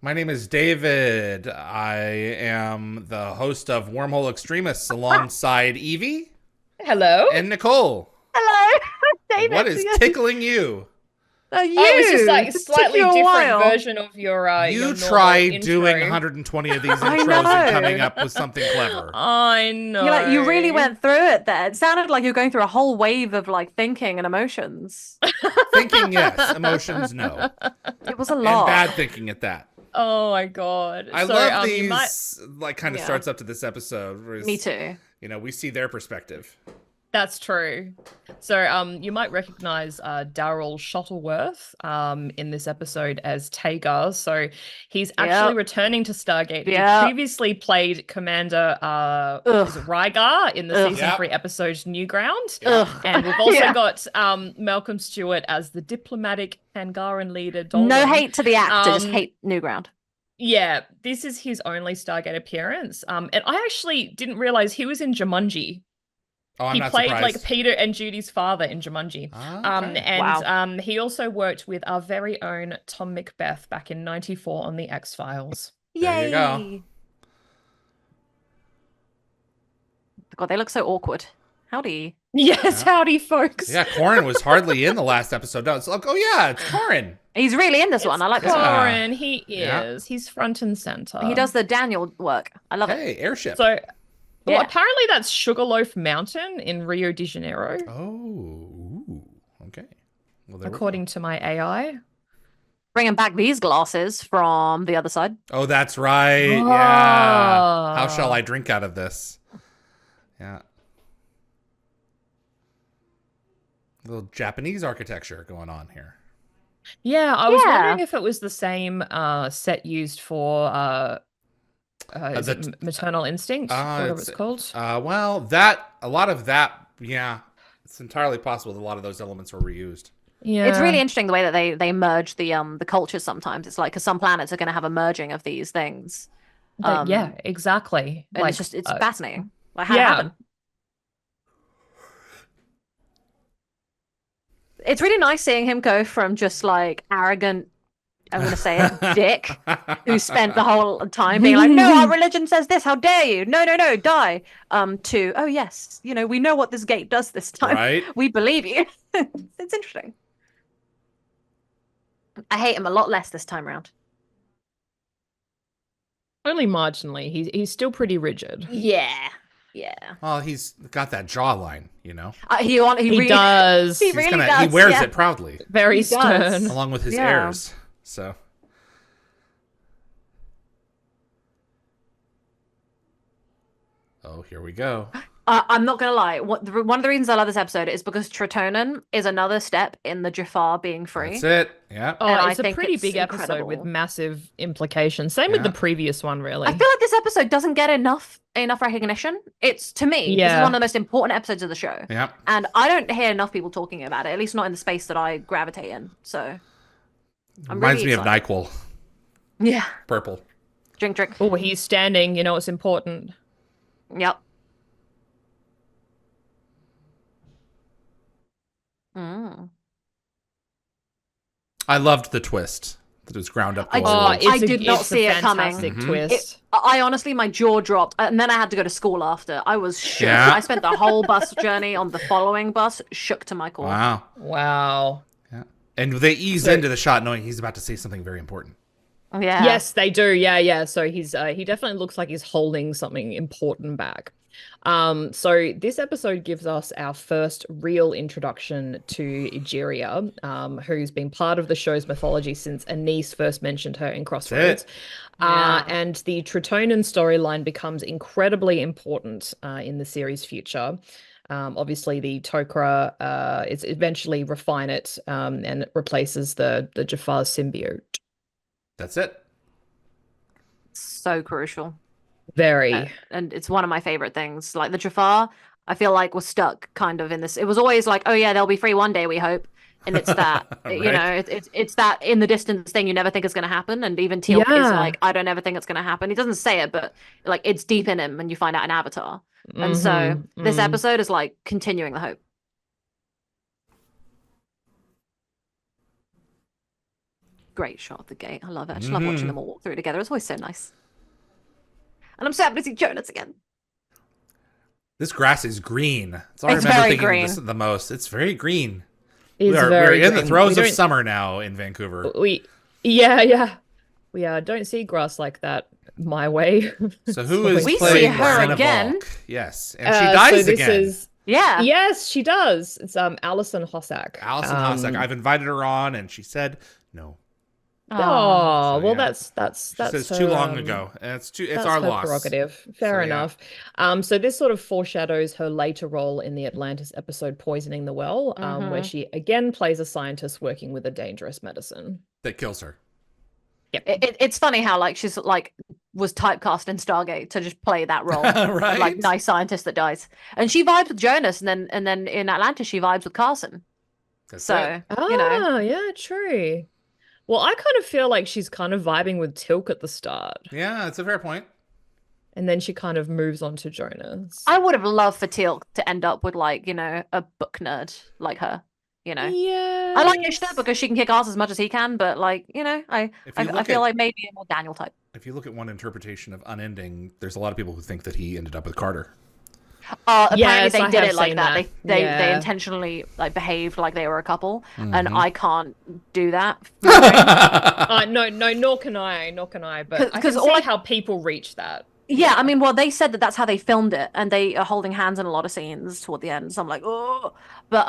My name is David. I am the host of Wormhole Extremists alongside Evie Hello. and Nicole. Hello, What David. is tickling you? Oh, it was just like You. a It took you slightly a different while. version of your You normal try doing intro. 120 of these I intros and coming know. up with something clever. I You really know. went through it there. It sounded like you were going through a whole wave of like thinking and emotions. Thinking, yes. Emotions, no. It was a And lot. bad thinking at that. Oh my God. I So love you might these, like, kind of Yeah, starts up to this episode. me too. We see their perspective. That's true. So you might recognize Daryl Shuttleworth in this episode as Tagar. So he's actually Yep. returning to Stargate. He Yep. previously played Commander is it Ugh. Rygar in the Ugh. season Yep. 3 episode Newground. Yep. Ugh. And we've also Yeah. got Malcolm Stewart as the diplomatic Angaran leader No Dolan. hate to the actor, just Um, hate Newground. yeah, this is his only Stargate appearance. And I actually didn't realize he was in Jumanji. Oh, I'm He not played like surprised. Peter and Judy's father in Jumanji. Okay. And Wow. he also worked with our very own Tom Macbeth back in '94 on the X-Files. There you go. Yay. God, they look so awkward. Howdy. Yes, Yeah. howdy, folks. Yeah, Corin was hardly in the last episode. No, it's like, oh yeah, it's Corin. He's really in this It's one. I like this one. Yeah. Corin. He Yeah. is. He's front and center. He does the Daniel work. I love it. Hey, airship. So, well, Yeah. apparently that's Sugarloaf Mountain in Rio de Janeiro, Oh, ooh, okay. Well, there we go. according to my AI. Bringing back these glasses from the other side. Oh, that's right. Yeah. How shall Ah. I drink out of this? Yeah. A little Japanese architecture going on here. Yeah, I was Yeah. wondering if it was the same set used for is the- it Maternal Instinct, whatever it's called? Well, a lot of that, yeah, it's entirely possible that a lot of those elements were reused. Yeah. It's really interesting the way that they merge the cultures sometimes. It's like because some planets are going to have a merging of these things. Yeah, exactly. And Like, it's fascinating. Like how it yeah. happened. It's really nice seeing him go from just like arrogant, I'm going to say it, dick, who spent the whole time being like, no, our religion says this, how dare you? No, no, no, die. To, oh yes, we know what this gate does this time. Right? We believe you. It's interesting. I hate him a lot less this time around. Only marginally. He's still pretty rigid. Yeah. Yeah. Well, he's got that jawline, you know. He He really does. he He's really gonna, does. he wears yeah. it proudly, Very He does. stern. along with his Yeah. heirs. So, oh, here we go. I'm not gonna lie. One of the reasons I love this episode is because Tritonin is another step in the Jafar being free. That's it. Yeah. Oh, And I it's a think pretty it's big episode incredible. with massive implications. Same with the Yeah. previous one, really. I feel like this episode doesn't get enough recognition. It's to me, this is Yeah. one of the most important episodes of the show. Yeah. And I don't hear enough people talking about it, at least not in the space that I gravitate in. So I'm Reminds really me of excited. NyQuil. Yeah. Purple. Drink. Oh, he's standing. You know, it's important. Yep. Mm. I loved the twist that it was ground up. I- gold. Oh, I did not see it coming. fantastic Mhm. twist. I honestly, my jaw dropped, and then I had to go to school after. I was shook. Yeah. I spent the whole bus journey on the following bus shook to my core. Wow. Wow. Yeah. And they ease So- into the shot knowing he's about to say something very important. Yeah. Yes, they do. Yeah. So he definitely looks like he's holding something important back. So this episode gives us our first real introduction to Egeria, who's been part of the show's mythology since Anise first mentioned her in Crossroads. Yeah. And the Tritonin storyline becomes incredibly important in the series' future. Obviously, the Tok'ra is eventually refine it and it replaces the Jafar symbiote. That's it. So crucial. Very. And it's one of my favorite things. Like the Jafar, I feel like was stuck kind of in this. It was always like, oh yeah, they'll be free one day, we hope. And it's that, Right. it's that in the distance thing you never think is going to happen. And even Teal'c is Yeah. like, I don't ever think it's going to happen. He doesn't say it, but like it's deep in him when you find out in Avatar. And so Mhm, this mhm. episode is like continuing the hope. great shot of the gate. I love it. I just love watching them all walk through together. It's always so nice. And I'm so happy to see Jonas again. This grass is green. That's all I It's remember very thinking green. This the most. It's very green. It's We're very in the green. throes We of don't- summer now in Vancouver. Yeah. We don't see grass like that my way. So who is We see playing her Xena again. Volk? Yes, and she dies so this again. is Yeah. Yes, she does. It's Alison Hossack. Alison Hossack. I've invited her on, and she said no. Oh, So, well, yeah. that's She that's says her, too long ago, and it's that's our her loss. prerogative. Fair So, yeah. enough. So this sort of foreshadows her later role in the Atlantis episode Poisoning the Well, where she again plays a scientist working with a dangerous medicine. That kills her. Yep. It's funny how like she's like was typecast in Stargate to just play that role, Right? like nice scientist that dies, and she vibes with Jonas, and then in Atlantis she vibes with Carson. That's So it. you know, Oh, yeah, true. Well, I kind of feel like she's kind of vibing with Tilk at the start, Yeah, it's a fair point. and then she kind of moves on to Jonas. I would have loved for Teal to end up with like a book nerd like her. Yeah. I like Ishtar because she can kick ass as much as he can, but like I feel like maybe a more Daniel type. If you look at one interpretation of Unending, there's a lot of people who think that he ended up with Carter. Apparently Yes, they I did have it like seen that. that. They Yeah. intentionally like behaved like they were a couple, and Mm-hmm. I can't do that. No, nor can I, but I 'Cause can all see I- how people reach that. Yeah, I mean, well, they said that that's how they filmed it, and they are holding hands in a lot of scenes toward the end. So I'm like, oh, but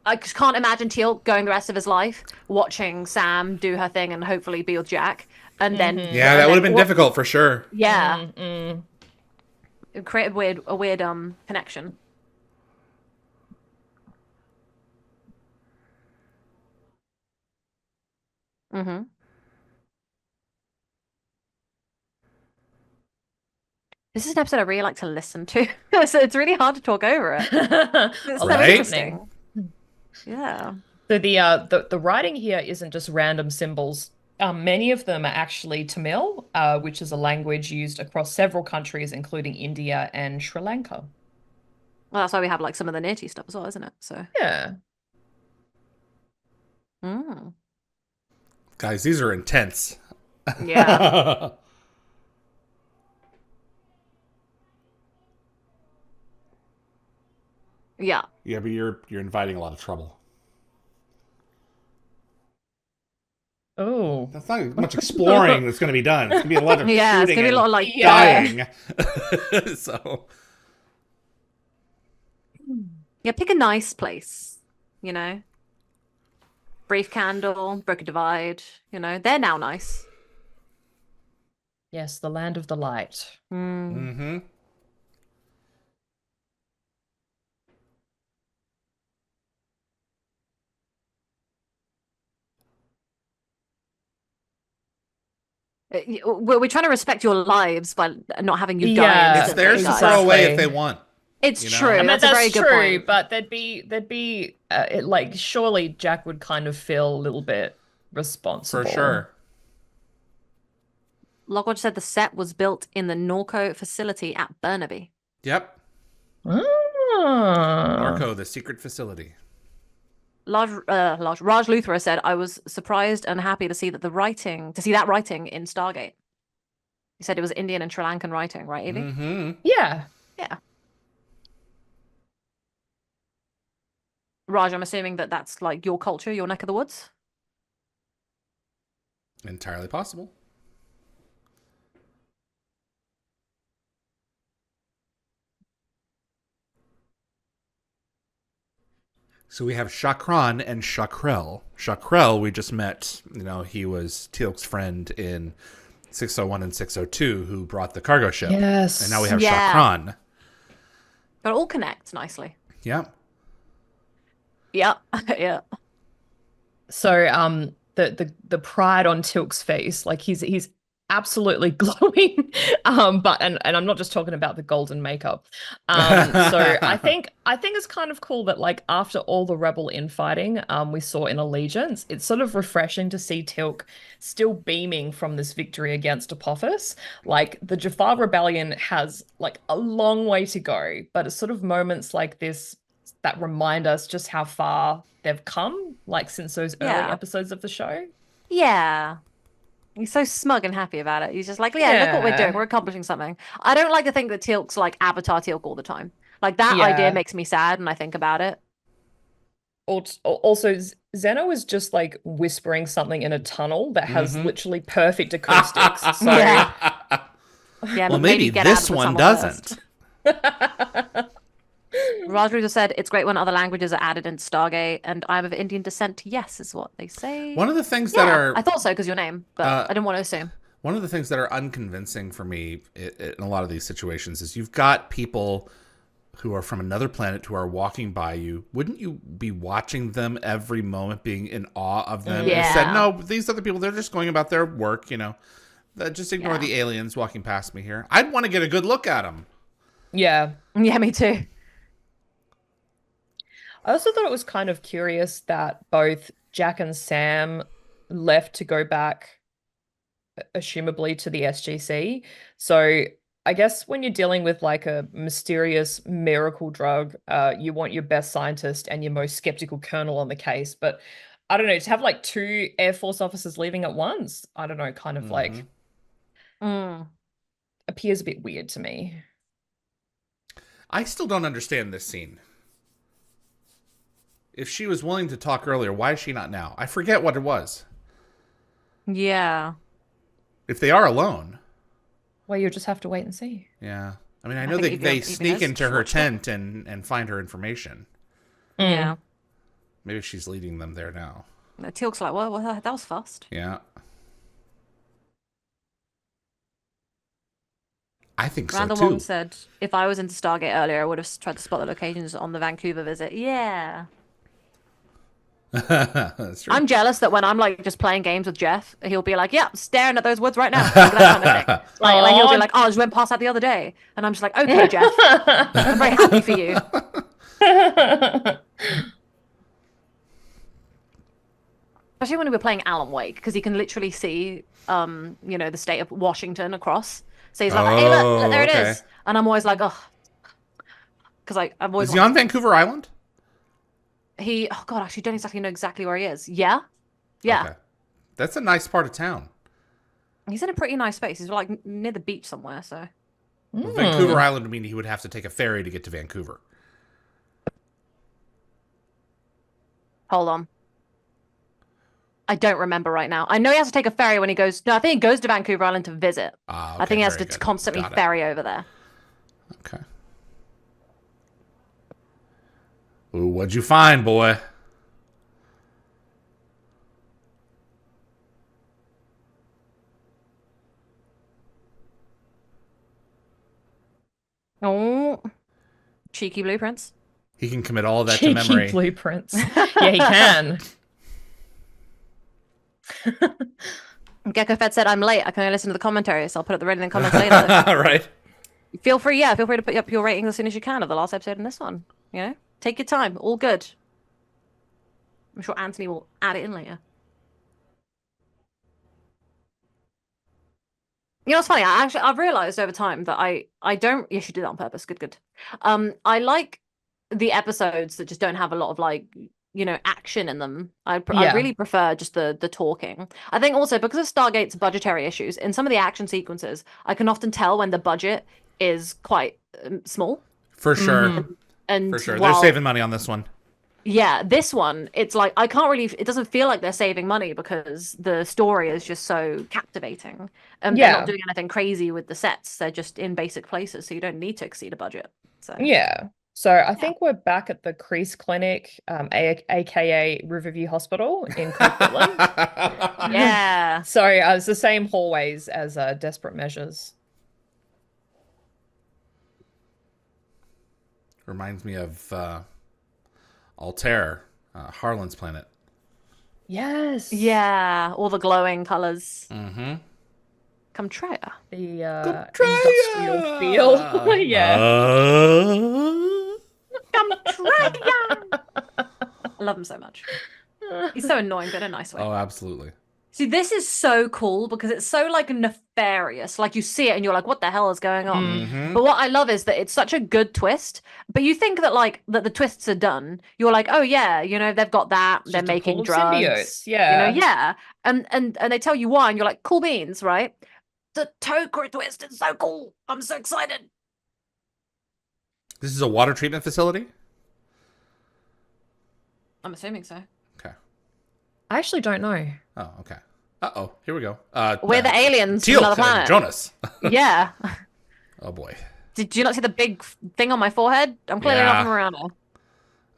I just can't imagine Teal going the rest of his life watching Sam do her thing and hopefully be with Jack, and then Yeah, that would have been difficult for sure. Yeah, it created a weird connection. Mm-hmm. This is an episode I really like to listen to. So it's really hard to talk over it. It's so Right? interesting. Yeah. So the writing here isn't just random symbols. Many of them are actually Tamil, which is a language used across several countries, including India and Sri Lanka. Well, that's why we have like some of the Neti stuff as well, isn't it? So. Yeah. Mm. Guys, these are intense. Yeah. Yeah. Yeah, but you're inviting a lot of trouble. Oh. That's not much exploring that's going to be done. It's going to be a lot of Yeah, it's shooting gonna be a lot of and like dying. So Yeah, pick a nice place, you know. Brief Candle, Broken Divide, they're now nice. Yes, the land of the light. Mm. mm-hmm. We're trying to respect your lives by not having you die. Yeah, It's instantly, theirs to guys. throw away if Exactly. they want. It's you know? true. I I mean, That's a very good true, point. but there'd be like surely Jack would kind of feel a little bit responsible. For sure. Logwatch said the set was built in the Norco facility at Burnaby. Yep. Ah. Narco, the secret facility. Raj Luthra said, "I was surprised and happy to see that writing in Stargate." He said it was Indian and Sri Lankan writing, right, Evie? Mm-hmm. Yeah. Yeah. Raj, I'm assuming that that's like your culture, your neck of the woods. Entirely possible. So we have Chakran and Chakrel. Chakrel, we just met. He was Teal'c's friend in 601 and 602 who brought the cargo ship. Yes. And now we have Yeah. Chakran. But it all connects nicely. Yeah. Yeah. Yeah. So the pride on Tilk's face, like he's absolutely glowing. But I'm not just talking about the golden makeup. So I think it's kind of cool that like after all the rebel infighting we saw in Allegiance, it's sort of refreshing to see Tilk still beaming from this victory against Apophis. Like the Jafar Rebellion has like a long way to go, but it's sort of moments like this that remind us just how far they've come, like since those early Yeah. episodes of the show. Yeah. He's so smug and happy about it. He's just like, yeah, look what we're doing. Yeah. We're accomplishing something. I don't like to think that Teal'c's like Avatar Teal'c all the time. Like that idea Yeah. makes me sad when I think about it. Also, Zeno is just like whispering something in a tunnel that has Mm-hmm. literally perfect acoustics. So, Yeah. Yeah, Well, maybe maybe get out this of the one tunnel doesn't. first. Rajru just said it's great when other languages are added into Stargate, and I'm of Indian descent. Yes, is what they say. One of the things that Yeah, are I thought so because your name, but uh, I didn't want to assume. one of the things that are unconvincing for me in a lot of these situations is you've got people who are from another planet who are walking by you. Wouldn't you be watching them every moment, being in awe of them? Yeah. Instead, no, these other people, they're just going about their work, you know. Just ignore Yeah. the aliens walking past me here. I'd want to get a good look at them. yeah. Yeah, me too. I also thought it was kind of curious that both Jack and Sam left to go back, assumably to the SGC. So I guess when you're dealing with like a mysterious miracle drug, you want your best scientist and your most skeptical colonel on the case. But I don't know, to have like two Air Force officers leaving at once, I don't know, kind of like Mm. appears a bit weird to me. I still don't understand this scene. If she was willing to talk earlier, why is she not now? I forget what it was. Yeah. If they are alone. Well, you'll just have to wait and see. Yeah. I mean, I I know think they Evie sneak knows into her watched it. tent and find her information. Yeah. Maybe she's leading them there now. No, Teal'c's like, well, that was fast. Yeah. I think so Randall too. Wong said, if I was into Stargate earlier, I would have tried to spot the locations on the Vancouver visit. Yeah. That's true. I'm jealous that when I'm like just playing games with Jeff, he'll be like, yeah, staring at those woods right now. Like that kind of thing. Like he'll be like, oh, I just went past that the other day. And I'm just like, okay, Jeff, I'm very happy for you. Especially when we were playing Alan Wake, because he can literally see, the state of Washington across. So he's like, hey, look, there it okay. is. And I'm always like, oh, because I've always Is he on Vancouver Island? oh God, actually don't exactly know exactly where he is. Yeah. Yeah. Okay. That's a nice part of town. He's in a pretty nice space. He's like near the beach somewhere, so. Well, Vancouver Island would mean he would have to take a ferry to get to Vancouver. Hold on. I don't remember right now. I know he has to take a ferry when he goes. No, I think he goes to Vancouver Island to visit. Ah, I think he has very to good. constantly Got it. ferry over there. Okay. Ooh, what'd you find, boy? Oh, cheeky blueprints. He can commit all of that Cheeky to memory. blueprints. Yeah, he can. Gecko Fed said, I'm late. I can only listen to the commentary, so I'll put up the rating in the comments later. Right. Feel free to put up your ratings as soon as you can of the last episode and this one. Take your time. All good. I'm sure Anthony will add it in later. You know what's funny? I've realized over time that I don't. Yes, you did that on purpose. Good. I like the episodes that just don't have a lot of like action in them. I really prefer just the talking. I think also because of Stargate's budgetary issues, in some of the action sequences, I can often tell when the budget is quite small. For sure. And For sure. while- They're saving money on this one. Yeah, this one, it's like I can't really. It doesn't feel like they're saving money because the story is just so captivating. And they're not doing anything crazy with the sets. They're just in basic places, so you don't need to exceed a budget. So Yeah. So I think we're back at the Crease Clinic, aka Riverview Hospital in Coquitlam. yeah. So it's the same hallways as Desperate Measures. Reminds me of Altair, Harlan's planet. Yes. Yeah, all the glowing colors. Mm-hmm. Comtrea. The industrial feel. Yeah. Comtrea. I love him so much. He's so annoying, but in a nice way. Oh, absolutely. See, this is so cool because it's so like nefarious. Like you see it and you're like, what the hell is going on? Mm-hmm. But what I love is that it's such a good twist. But you think that like that the twists are done. You're like, oh yeah, they've got that. It's They're just a pool making of drugs. symbiotes. Yeah. Yeah. And they tell you why, and you're like, cool beans, right? The Tokra twist is so cool. I'm so excited. This is a water treatment facility? I'm assuming so. Okay. I actually don't know. Oh, okay. Uh-oh. Here we go. We're the aliens from Teal'c another and planet. Jonas. Yeah. Oh, boy. Did you not see the big thing on my forehead? I'm clearly not Yeah. from around here.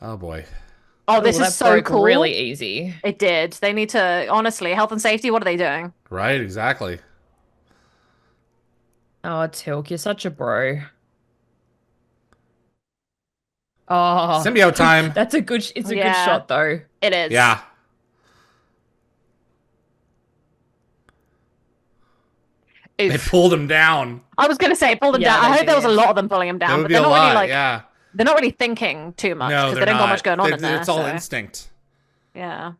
Oh, boy. Oh, this that is so broke cool. really easy. It did. They need to, honestly, health and safety, what are they doing? Right, exactly. Oh, Tilk, you're such a bro. Oh, Symbiote time. that's a good. It's a good Yeah. shot though. It is. Yeah. They Oof. pulled him down. I was gonna say pull them Yeah, down. I they hope there was a did. lot of them pulling him That down, would but be they're a not lot, really like yeah. they're not really thinking too much No, because they're they don't got not. much going on in there. It's all so, instinct. yeah.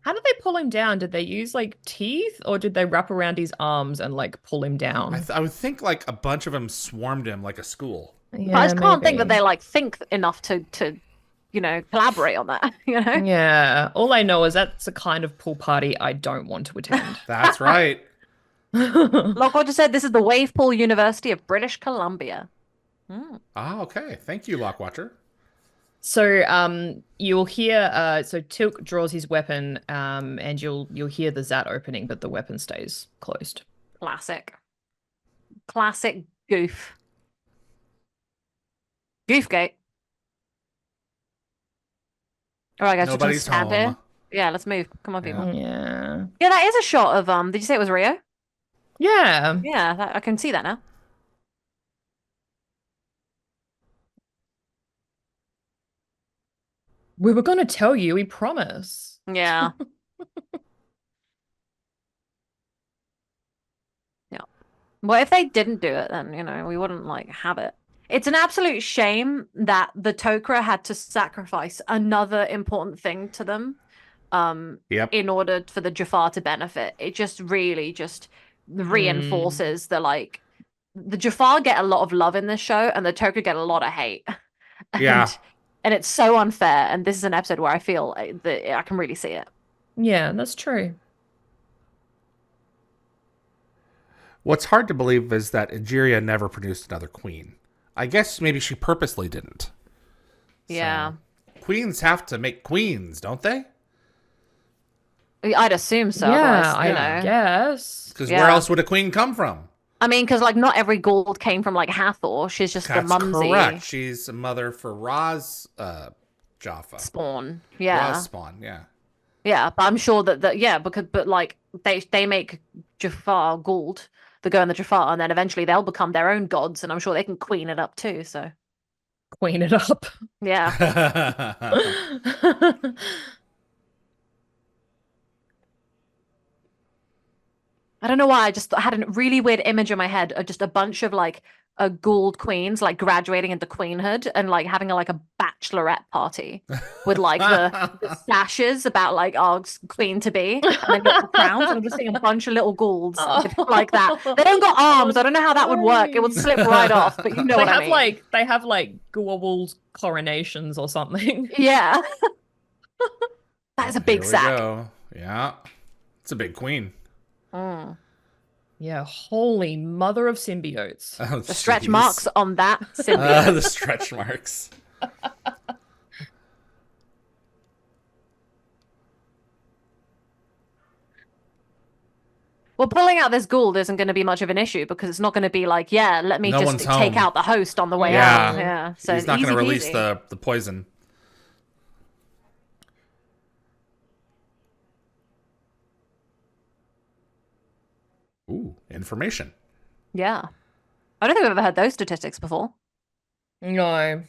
How did they pull him down? Did they use like teeth, or did they wrap around his arms and like pull him down? I would think like a bunch of them swarmed him like a school. Yeah, But I just can't think that maybe. they like think enough to collaborate on that, Yeah, all I know is that's the kind of pool party I don't want to attend. That's right. Lockhart just said this is the Wavepool University of British Columbia. Ah, okay. Thank you, Lockwatcher. So you'll hear so Tilk draws his weapon and you'll hear the Zat opening, but the weapon stays closed. Classic goof. Goofgate. All right, guys, Nobody's just stand home. here. Yeah, let's move. Come on, people. Yeah. Yeah, that is a shot of did you say it was Rio? Yeah. Yeah, I can see that now. We were gonna tell you, we promise. Yeah. Yeah. Well, if they didn't do it, then, we wouldn't like have it. It's an absolute shame that the Tok'ra had to sacrifice another important thing to them Yep. in order for the Jafar to benefit. It just really just reinforces the Jafar get a lot of love in this show and the Tok'ra get a lot of hate. Yeah. And it's so unfair. And this is an episode where I feel that I can really see it. Yeah, that's true. What's hard to believe is that Egeria never produced another queen. I guess maybe she purposely didn't. Yeah. So, queens have to make queens, don't they? I'd assume so. Yeah, Otherwise, I guess. Because Yeah. where else would a queen come from? I mean, because like not every Gould came from like Hathor. She's just That's the mumsy correct. She's a mother for Ra's Jaffa. spawn. Yeah. Ra's spawn, yeah. Yeah, but I'm sure that yeah, but like they make Jafar Gould, the go in the Jafar, and then eventually they'll become their own gods, and I'm sure they can queen it up too. So Queen it up. yeah. I don't know why. I just had a really weird image in my head of just a bunch of like Gould queens like graduating into queenhood and like having like a bachelorette party with like the sashes about like our queen to be, and then got the crowns. And I'm just seeing a bunch of little Goulds like that. They don't got arms. I don't know how that would work. It would slip right off. But you know what I mean. They have like Goa'ul's coronations or something. Yeah. That is a big Here we sack. go. Yeah. It's a big queen. Yeah, holy mother of symbiotes. Oh, The stretch jeez. marks on that symbiote. The stretch marks. Well, pulling out this Gould isn't going to be much of an issue because it's not going to be like, yeah, let me No just one's take home. out the host on the way Yeah. out. Yeah, so He's not going to easy release peasy. the poison. Ooh, information. Yeah, I don't think I've ever heard those statistics before. No.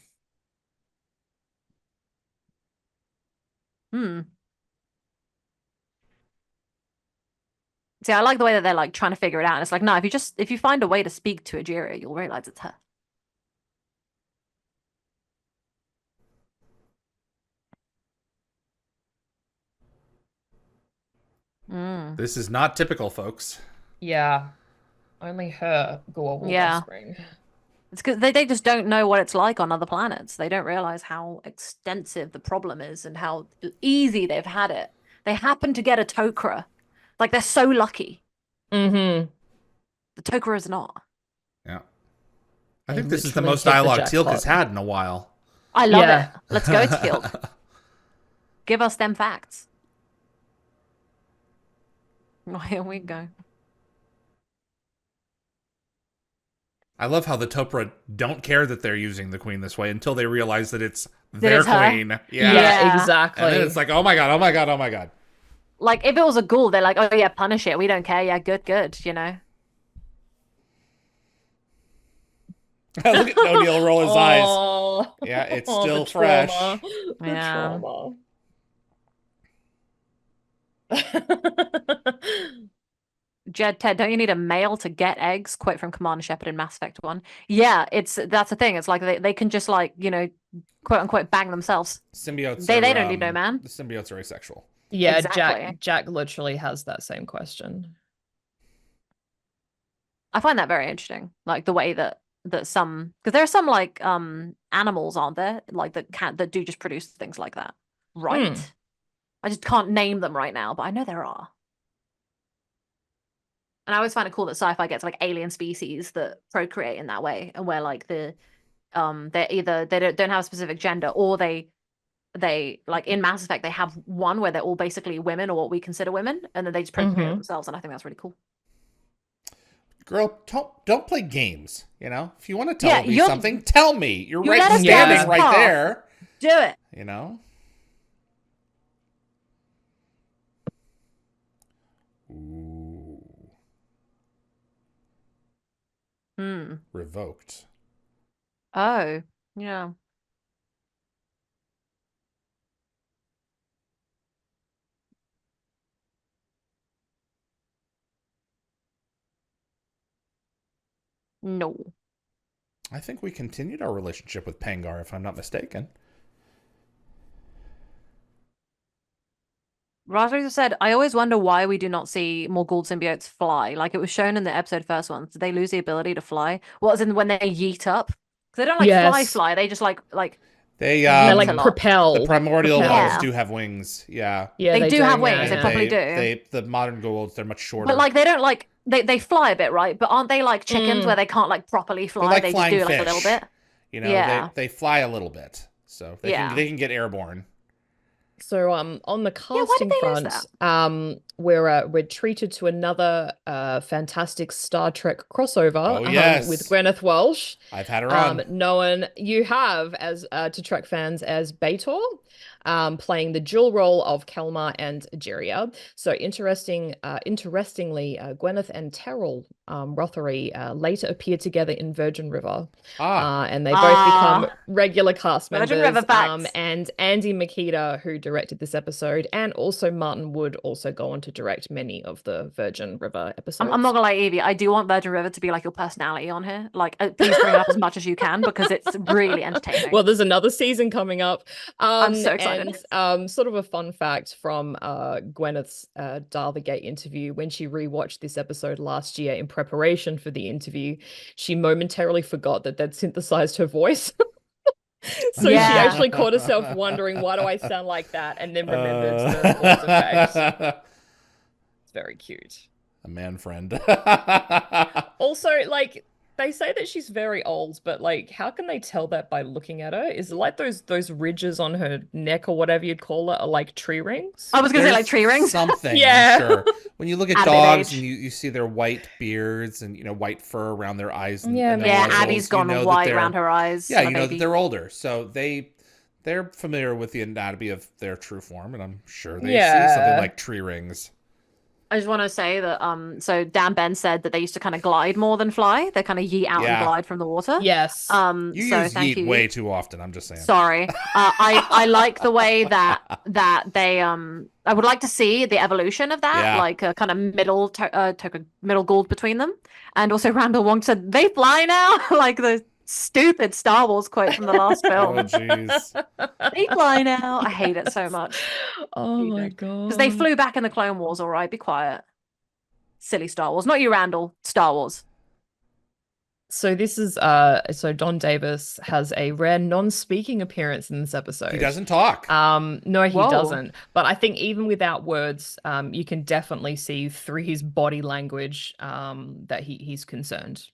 See, I like the way that they're like trying to figure it out. And it's like, no, if you find a way to speak to Ajiria, you'll realize it's her. This is not typical, folks. Yeah. Only her go all Yeah. screen. It's because they just don't know what it's like on other planets. They don't realize how extensive the problem is and how easy they've had it. They happen to get a Tok'ra. Like, they're so lucky. Mm-hmm. The Tok'ra is not. Yeah. I They think this is the literally most hit the dialogue Teal'c has jackpot. had in a while. I love Yeah. it. Let's go, Teal'c. Give us them facts. Oh, here we go. I love how the Topra don't care that they're using the queen this way until they realize that it's That their it's her? queen. Yeah, Yeah. exactly. And then it's like, oh my god, oh my god, oh my god. Like, if it was a ghoul, they're like, oh yeah, punish it. We don't care. Yeah, good, you know? Look at O'Neill roll his eyes. Oh. Yeah, it's Oh, still the fresh. trauma. The Yeah. trauma. Jed, Ted, don't you need a male to get eggs? Quote from Commander Shepard in Mass Effect 1. Yeah, that's the thing. It's like they can just, like, you know, quote unquote bang themselves. Symbiotes They are, don't need no man. The symbiotes are asexual. Yeah, Exactly. Jack literally has that same question. I find that very interesting. Like the way that some, because there are some like animals, aren't there? Like that do just produce things like that. Right. I just can't name them right now, but I know there are. And I always find it cool that sci-fi gets like alien species that procreate in that way, and where like they're either they don't have a specific gender, or they like in Mass Effect they have one where they're all basically women, or what we consider women, and then they just procreate themselves, and I think that's really cool. Girl, don't play games. You know, if you want to tell me you're- something, tell me. You're you right let us down standing this right path. there. Do it. You know. Ooh. Revoked. Oh, yeah. No. I think we continued our relationship with Pangar, if I'm not mistaken. Raspberry said, I always wonder why we do not see more Gould symbiotes fly. Like it was shown in the episode first one. Did they lose the ability to fly? What, as in when they yeet up? Because they don't like Yes. fly. They just like They They a like lot. propel. the primordial Propel. ones Yeah. do have wings. Yeah. Yeah, They do have wings, yeah, they yeah. probably do. The modern Goulds, they're much shorter. But like they don't like they fly a bit, right? But aren't they like chickens where they can't like properly fly? like They just flying do like a little fish. bit. You know, Yeah. they fly a little bit. So they can get airborne. So on the why casting did they use front, we're treated to another fantastic Star Trek crossover Oh, yes. with Gwyneth Walsh. I've had her on. Known you have as to Trek fans as Bator, playing the dual role of Kelma and Egeria. So interestingly, Gwyneth and Terrell Rothery later appeared together in Virgin River, and they both become regular cast members. Virgin River facts. And Andy Makita, who directed this episode, and also Martin Wood also go on to direct many of the Virgin River episodes. I'm not gonna lie, Evie. I do want Virgin River to be like your personality on here. Like, please bring it up as much as you can because it's really entertaining. Well, there's another season coming up. I'm so excited. And sort of a fun fact from Gwyneth's Dial the Gate interview, when she rewatched this episode last year in preparation for the interview, she momentarily forgot that they'd synthesized her voice. So she actually caught herself wondering, why do I sound like that? And then remembered the voice effects. It's very cute. A man friend. Also, like, they say that she's very old, but like, how can they tell that by looking at her? Is it like those ridges on her neck or whatever you'd call it are like tree rings? I was gonna say like tree rings. Something, Yeah. I'm sure. When you look at At dogs mid-age. and you see their white beards and white fur around their eyes. And, Yeah, and their Yeah, muzzles, Abby's you gone know that white they're- around her eyes. Yeah, my you know that baby. they're older, so they're familiar with the anatomy of their true form, and I'm sure they see something like tree rings. I just want to say that so Dan Ben said that they used to kind of glide more than fly. They kind of yeet out and glide from the water. Yes. You so use thank yeet you. way too often. I'm just saying. Sorry. I like the way that they I would like to see the evolution of that, Yeah. like a kind of middle Gould between them. And also Randall Wong said they fly now, like the stupid Star Wars quote from the last Oh, film. jeez. They fly now. I hate it so much. Oh my Because they god. flew back in the Clone Wars, all right? Be quiet. Silly Star Wars. Not you, Randall. Star Wars. So this is so Don Davis has a rare non-speaking appearance in this episode. He doesn't talk. No, he Whoa. doesn't. But I think even without words, you can definitely see through his body language that he's concerned.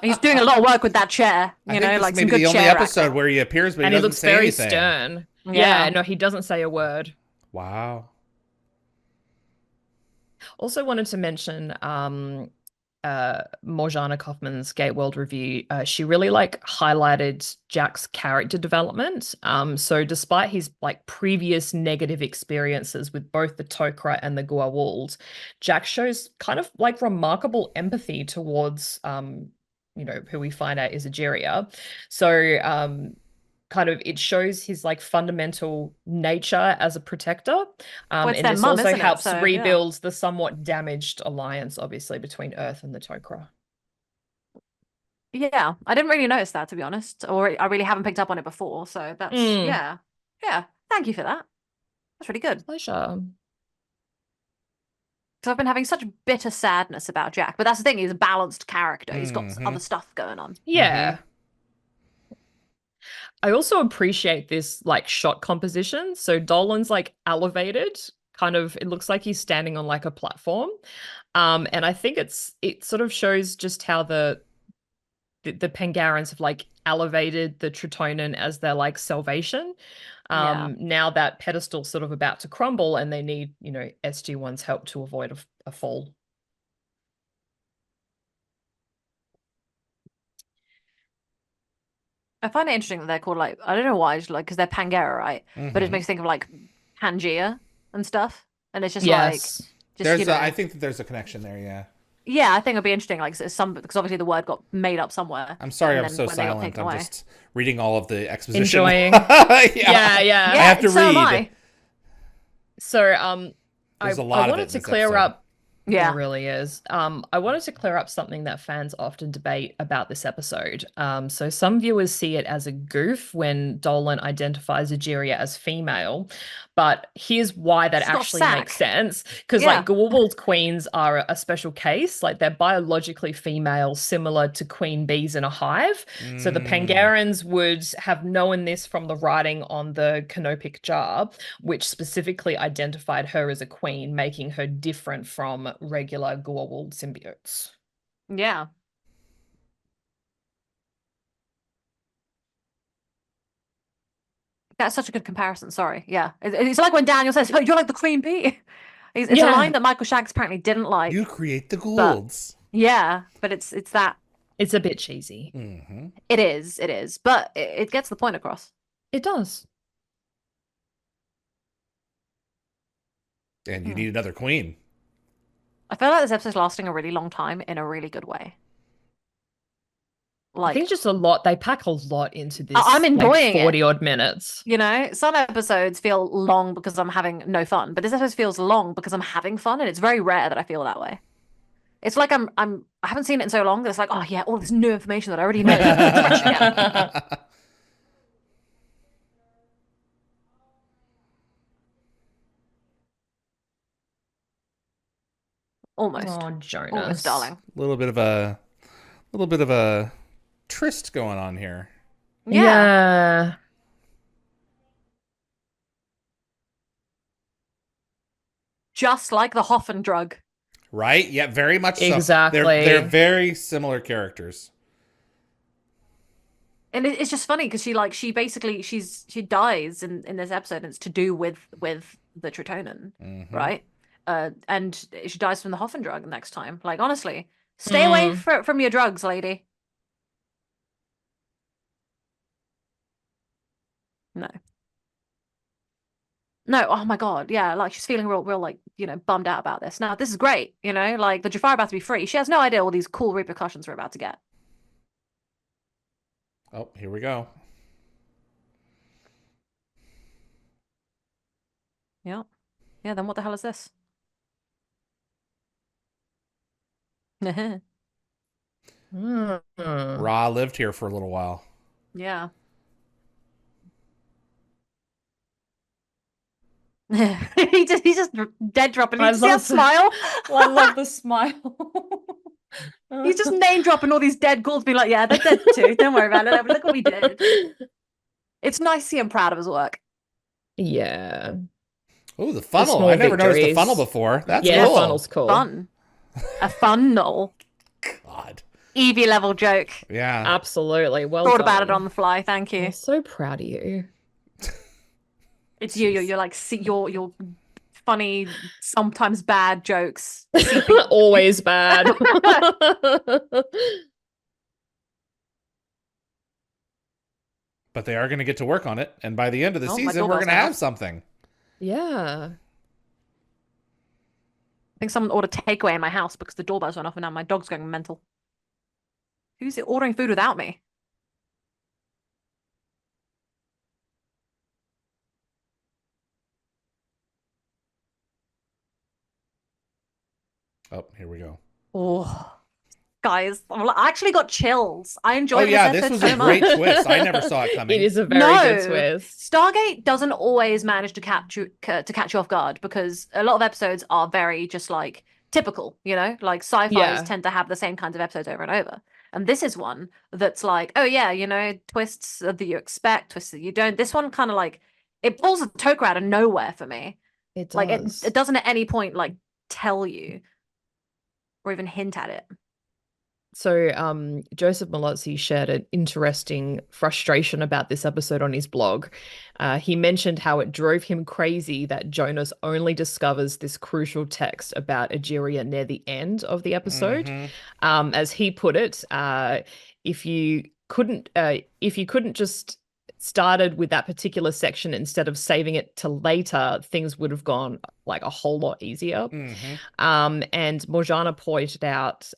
He's doing a lot of work with that chair. I You think know, this like may some be good the only chair episode acting. where he appears, but And he he doesn't looks say very anything. stern. Yeah. Yeah, no, he doesn't say a word. Wow. Also wanted to mention Morjana Kaufman's Gate World review. She really like highlighted Jack's character development. So despite his like previous negative experiences with both the Tok'ra and the Goa'uld, Jack shows kind of like remarkable empathy towards who we find out is Ageria. So kind of it shows his like fundamental nature as a protector. Well, it's And their this mum, also isn't it? helps So, yeah. rebuild the somewhat damaged alliance, obviously, between Earth and the Tok'ra. Yeah, I didn't really notice that, to be honest, or I really haven't picked up on it before. So that's yeah. Thank you for that. That's really good. Pleasure. Because I've been having such bitter sadness about Jack, but that's the thing. He's a balanced character. He's got other stuff going on. Yeah. I also appreciate this like shot composition. So Dolan's like elevated, kind of it looks like he's standing on like a platform. And I think it sort of shows just how the Pangarans have like elevated the Tritonin as their like salvation. Yeah. Now that pedestal's sort of about to crumble and they need, SG1's help to avoid a fall. I find it interesting that they're called like I don't know why, just like because they're Pangea, right? But it makes me think of like Pangea and stuff, and it's just like Yes. just I think that there's a connection there. Yeah. yeah, I think it'd be interesting, like some because obviously the word got made up somewhere. I'm sorry, and I'm then so when they got silent. taken I'm away. just reading all of the exposition. Enjoying. Yeah. Yeah. I have to so am read. I. So There's I a lot of it wanted in to this clear episode. up. Yeah. It really is. I wanted to clear up something that fans often debate about this episode. So some viewers see it as a goof when Dolan identifies Ageria as female, but here's why that She's got actually sack. makes sense. Because Yeah. like Goa'uld queens are a special case. Like they're biologically female, similar to queen bees in a hive. So the Pangarans would have known this from the writing on the canopic jar, which specifically identified her as a queen, making her different from regular Goa'uld symbiotes. Yeah. That's such a good comparison. Sorry. Yeah. It's like when Daniel says, "Oh, you're like the queen bee." It's a line that Michael Shanks apparently didn't like. You create the Goa'ulds. Yeah, but it's that. It's a bit cheesy. It is, but it gets the point across. It does. And you need another queen. I feel like this episode's lasting a really long time in a really good way. I Like think just a lot. They pack a lot into this. I'm enjoying like 40 it. odd minutes. You know, some episodes feel long because I'm having no fun, but this episode feels long because I'm having fun, and it's very rare that I feel that way. It's like I haven't seen it in so long that it's like, oh yeah, all this new information that I already know. It's fresh again. Almost. Oh, Jonas. Almost, darling. A little bit of a tryst going on here. Yeah. Just like the Hoffen drug. Right? Yeah, very much so. Exactly. They're very similar characters. And it's just funny because she basically she dies in this episode, and it's to do with the Tritonin, right? And she dies from the Hoffen drug next time. Like honestly, stay away from your drugs, lady. No. No, oh my God, yeah, like she's feeling real, like, bummed out about this. Now, this is great, like the Jafar about to be free. She has no idea all these cool repercussions we're about to get. Oh, here we go. Yeah. Yeah, then what the hell is this? Mm. Ra lived here for a little while. Yeah. He's just dead dropping. I You see that love smile? I love the smile. He's just name dropping all these dead ghouls, being like, "Yeah, they're dead too. Don't worry about it. Look what we did." It's nice to see him proud of his work. Yeah. Oh, the The funnel. small I never noticed the funnel victories. before. That's Yeah, the cool. funnel's cool. Fun. A funnel. God. Evie level joke. Yeah. Absolutely. Well Thought done. about it on the fly. Thank you. I'm so proud of you. It's you. You're like your funny, sometimes bad jokes. Always bad. But they are going to get to work on it. And by the end of the Oh, my season, we're doorbell's going to going have off. something. Yeah. I think someone ordered takeaway in my house because the doorbell's went off and now my dog's going mental. Who's ordering food without me? Oh, here we go. Oh, guys, I actually got chills. I Oh, enjoyed yeah. this This episode was so a great much. twist. I never saw it coming. It is a very good twist. Stargate doesn't always manage to catch you off guard because a lot of episodes are very just like typical, like sci-fis Yeah. tend to have the same kinds of episodes over and over. And this is one that's like, oh yeah, twists that you expect, twists that you don't. This one kind of like it pulls a Toker out of nowhere for me. It Like does. it doesn't at any point like tell you or even hint at it. So, Joseph Malozzi shared an interesting frustration about this episode on his blog. He mentioned how it drove him crazy that Jonas only discovers this crucial text about Egeria near the end of the episode. Mhm. As he put it, if you couldn't just started with that particular section instead of saving it to later, things would have gone like a whole lot easier. Mhm. And Morjana pointed out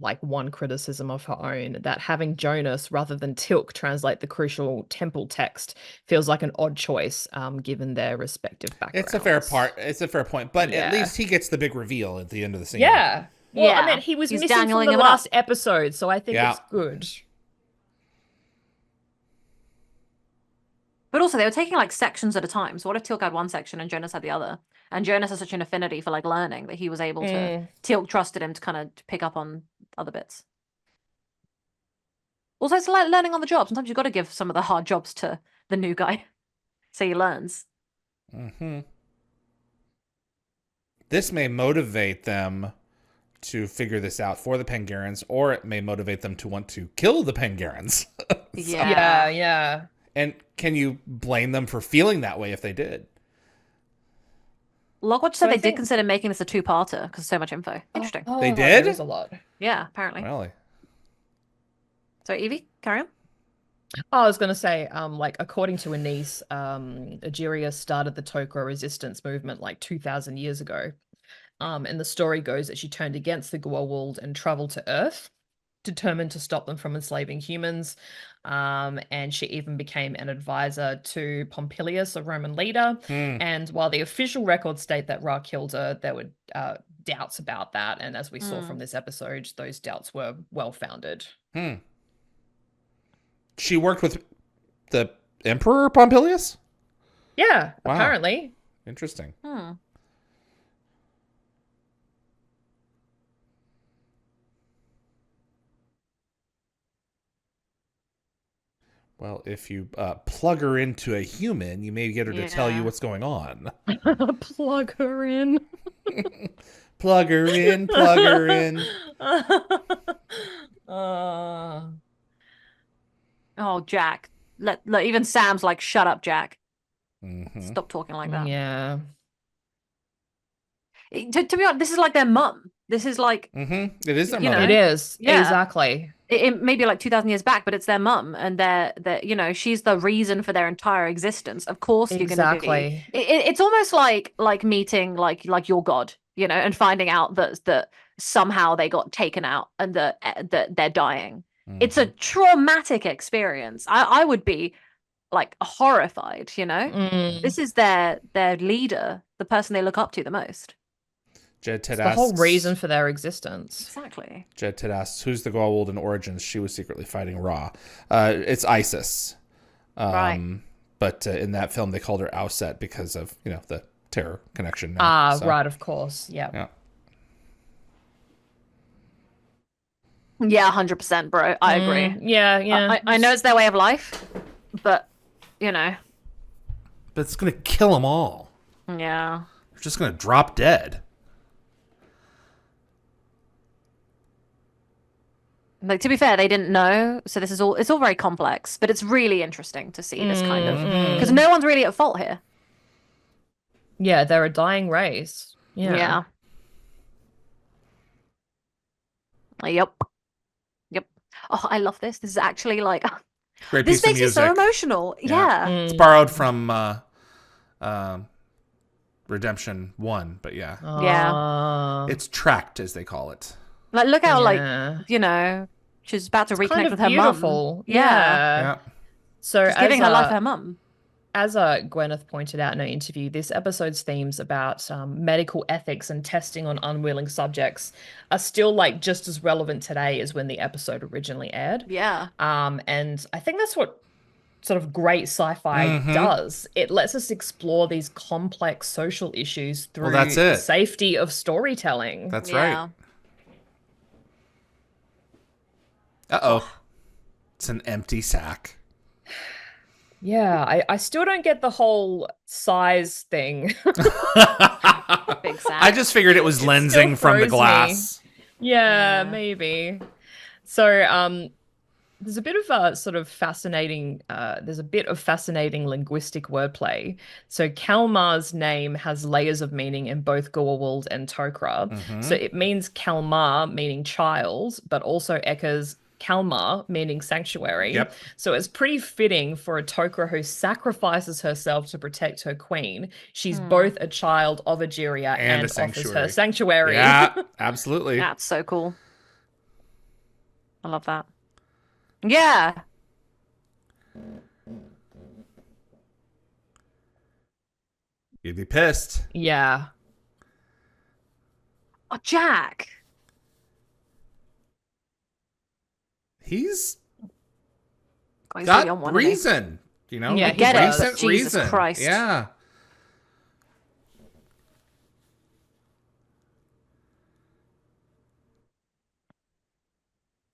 like one criticism of her own, that having Jonas rather than Tilk translate the crucial temple text feels like an odd choice, given their respective backgrounds. It's a fair point, but at Yeah. least he gets the big reveal at the end of the scene. Yeah. Well, I Yeah. mean, he was He's missing from dangling the him up. last episode, so I think Yeah. it's good. But also, they were taking like sections at a time. So what if Teal'c had one section and Jonas had the other? And Jonas has such an affinity for like learning that he was able to. Teal'c trusted him to kind of pick up on other bits. Also, it's like learning on the job. Sometimes you've got to give some of the hard jobs to the new guy so he learns. Mhm. This may motivate them to figure this out for the Pengarans, or it may motivate them to want to kill the Pengarans. Yeah. And can you blame them for feeling that way if they did? Logwatch So said I they did think- consider making this a two-parter because so much info. Interesting. They did? There is a lot. Yeah, apparently. Really? So Evie, carry on. I was going to say, like, according to Anise, Egeria started the Tok'ra resistance movement like 2,000 years ago. And the story goes that she turned against the Goa'uld and traveled to Earth, determined to stop them from enslaving humans. And she even became an advisor to Pompilius, a Roman leader. And while the official records state that Ra killed her, there were doubts about that. And as we saw from this episode, those doubts were well-founded. She worked with the Emperor Pompilius? Yeah, Wow. apparently. Interesting. Well, if you plug her into a human, you may get her to tell you Yeah. what's going on. Plug her in. Plug her in, plug her in. Oh, Jack. Let even Sam's like, shut up, Jack. Mhm. Stop talking like that. Yeah. To be honest, this is like their mum. This is like It is their You know, mother. It is. Yeah. Exactly. it may be like 2,000 years back, but it's their mum, and they're she's the reason for their entire existence. Of course, you're gonna Exactly. be. It's almost like meeting like your god, and finding out that somehow they got taken out and that they're dying. It's a traumatic experience. I would be like horrified. Mm. This is their leader, the person they look up to the most. Jed It's Ted the whole asks. reason for their existence. Exactly. Jed Ted asks, "Who's the Goa'uld in Origins? She was secretly fighting Ra. It's Isis. Right. But in that film, they called her Outset because of the terror connection. Now, Ah, so, right, of course. Yeah. yeah. Yeah, 100%, bro. I agree. Yeah, yeah. I know it's their way of life, but you know, But it's gonna kill them all. yeah. They're just gonna drop dead. Like, to be fair, they didn't know, so this is all, it's all very complex, but it's really interesting to see this kind of, because no one's really at fault here. Yeah, they're a dying race. Yeah. Yeah. Yep. Yep. Oh, I love this. This is actually like Great this piece of makes you so music. emotional. Yeah. Yeah. It's borrowed from Redemption 1, but yeah. Ah, It's tracked, as they call it. Like, look how like, yeah. you know, she's about to It's reconnect kind of with her mum. beautiful. Yeah. Yeah. So She's giving her life to her mum. as Gwyneth pointed out in her interview, this episode's themes about medical ethics and testing on unwilling subjects are still like just as relevant today as when the episode originally aired. Yeah. And I think that's what sort of great sci-fi does. It lets us explore these complex social issues through that's the it. safety of storytelling. That's Yeah. right. Uh-oh. It's an empty sack. Yeah, I still don't get the whole size thing. Big sack. I just figured it was lensing from the throws me. glass. Yeah, Yeah. maybe. So, there's a bit of a sort of fascinating, there's a bit of fascinating linguistic wordplay. So Kalmar's name has layers of meaning in both Goa'uld and Tok'ra. So it means Kalmar, meaning child, but also echoes Kalmar, meaning sanctuary. Yep. So it's pretty fitting for a Tok'ra who sacrifices herself to protect her queen. She's both a child of Egeria And a offers her sanctuary. sanctuary. Yeah, absolutely. That's so cool. I love that. Yeah. You'd be pissed. Yeah. Oh, Jack. He's God, he's got really on one, isn't he? reason. Yeah, like he get it, recent but Jesus reason. Christ. Yeah.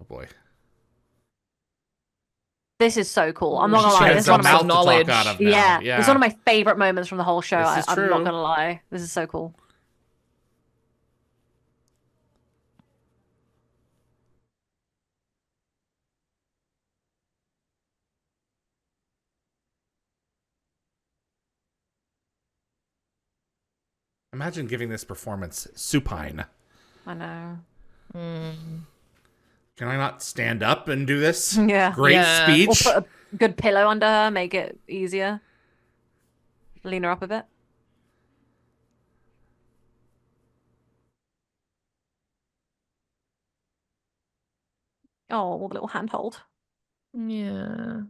Oh boy. This is so cool. I'm not gonna She lie. has This is a one of my mouth to knowledge. talk out of now. yeah. It's one of my favorite moments from the whole show. This is I'm true. not gonna lie. This is so cool. Imagine giving this performance supine. I know. Can I not stand up and do this? Yeah. Great Yeah. Or speech. put a good pillow under her, make it easier. Lean her up a bit. Oh, a little handhold. Yeah.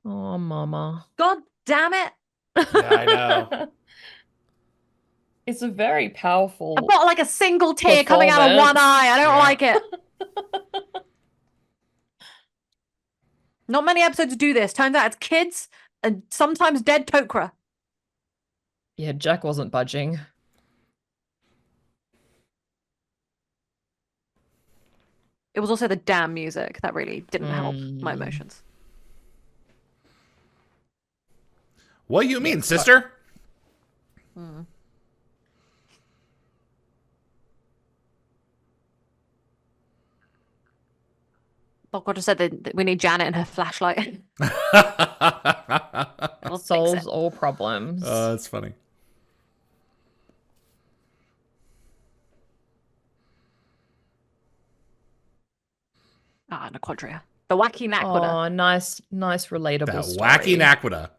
Oh, mama. God damn it! Yeah, I know. It's a very powerful. I've got like a single tear coming out of one Performance. eye. I don't Yeah. like it. Not many episodes do this. Turns out it's kids and sometimes dead Tok'ra. Yeah, Jack wasn't budging. It was also the damn music that really didn't help my emotions. What do you mean, sister? Doc just said that we need Janet and her flashlight. We'll fix Solves it. all problems. That's funny. Ah, Nicodria. The wacky Naquita. Oh, nice, relatable That story. wacky Naquita.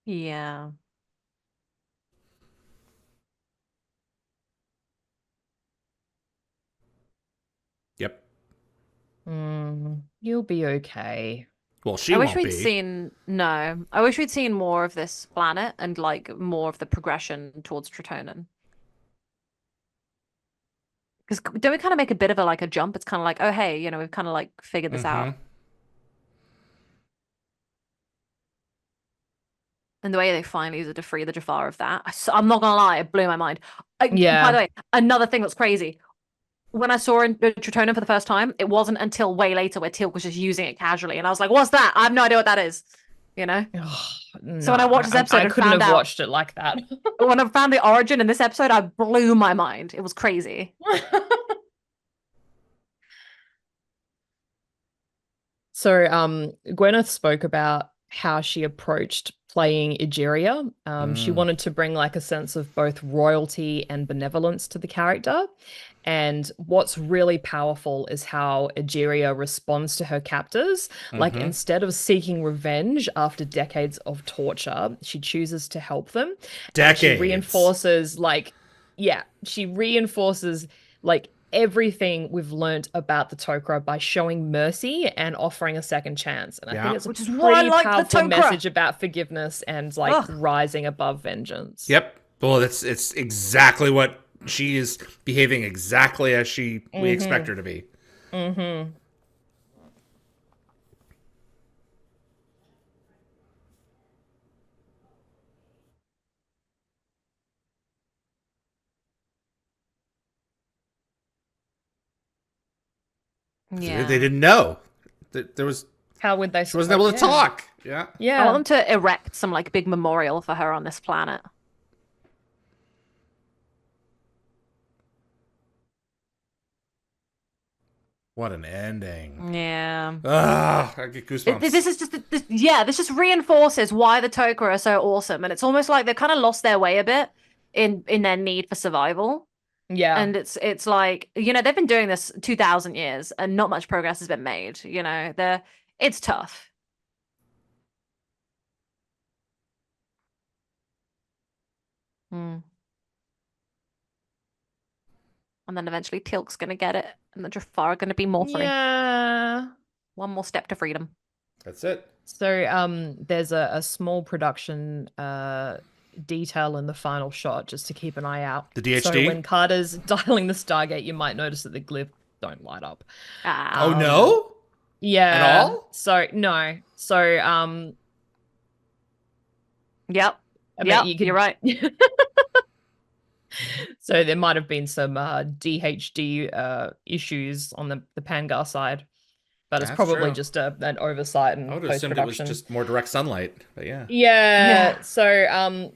Yeah. Yep. You'll be okay. Well, she I wish won't we'd be. seen no. I wish we'd seen more of this planet and like more of the progression towards Tritonin. Because don't we kind of make a bit of a like a jump? It's kind of like, oh hey, we've kind of like figured this Mm-hmm. out. And the way they finally use it to free the Jafar of that, I'm not gonna lie, it blew my mind. By Yeah. the way, another thing that's crazy. When I saw in Tritonin for the first time, it wasn't until way later where Teal'c was just using it casually, and I was like, "What's that? I have no idea what that is." You know. So No, when I watched this episode I and couldn't found have out, watched it like that. when I found the origin in this episode, I blew my mind. It was crazy. So, Gwyneth spoke about how she approached playing Egeria. She wanted to bring like a sense of both royalty and benevolence to the character. And what's really powerful is how Egeria responds to her captors. Like, Mm-hmm. instead of seeking revenge after decades of torture, she chooses to help them. And she Decades. reinforces, like, yeah, she reinforces like everything we've learnt about the Tok'ra by showing mercy and offering a second chance. And I think Yeah. it's a Which is why I pretty like the powerful Tok'ra. message about forgiveness and like Ugh. rising above vengeance. Yep. Well, it's exactly what she is behaving exactly as we expect her to be. Mm-hmm. They Yeah. didn't know. There was How would they she wasn't support? able to Yeah. talk. Yeah. I want Yeah. them to erect some like big memorial for her on this planet. What an ending. Yeah. Ah, I get goosebumps. This is just yeah, this just reinforces why the Tok'ra are so awesome, and it's almost like they've kind of lost their way a bit in their need for survival. Yeah. And it's like, they've been doing this 2000 years and not much progress has been made. It's tough. Mm. And then eventually Teal'c's gonna get it, and the Jafar are gonna be more free. Yeah. One more step to freedom. That's it. So there's a small production detail in the final shot just to keep an eye out. The So DHD? when Carter's dialing the Stargate, you might notice that the glyph don't light up. Ah. Oh no? Yeah. all? So no. So Yep. I mean, Yep. you could You're right. So there might have been some DHD issues on the Pangar side, but it's That's probably true. just an oversight in I would have post assumed it was production. just more direct sunlight, but yeah. Yeah. Yeah. So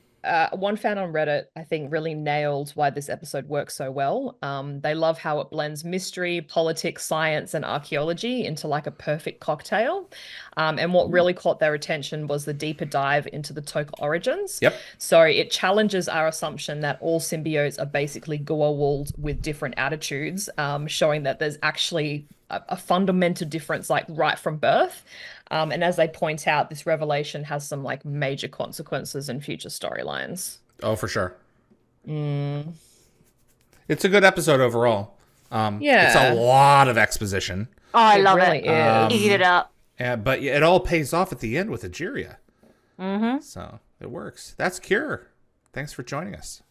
one fan on Reddit, I think, really nailed why this episode works so well. They love how it blends mystery, politics, science, and archaeology into like a perfect cocktail. And what really caught their attention was the deeper dive into the Toke origins. Yep. So it challenges our assumption that all symbiotes are basically Goa'uld with different attitudes, showing that there's actually a fundamental difference, like right from birth. And as they point out, this revelation has some like major consequences in future storylines. Oh, for sure. Mm. It's a good episode overall. It's a Yeah. lot of exposition, Oh, I It love really it. is. Eat it up. but it all pays off at the end with Egeria. Mm-hmm. So it works. That's Cure. Thanks for joining us.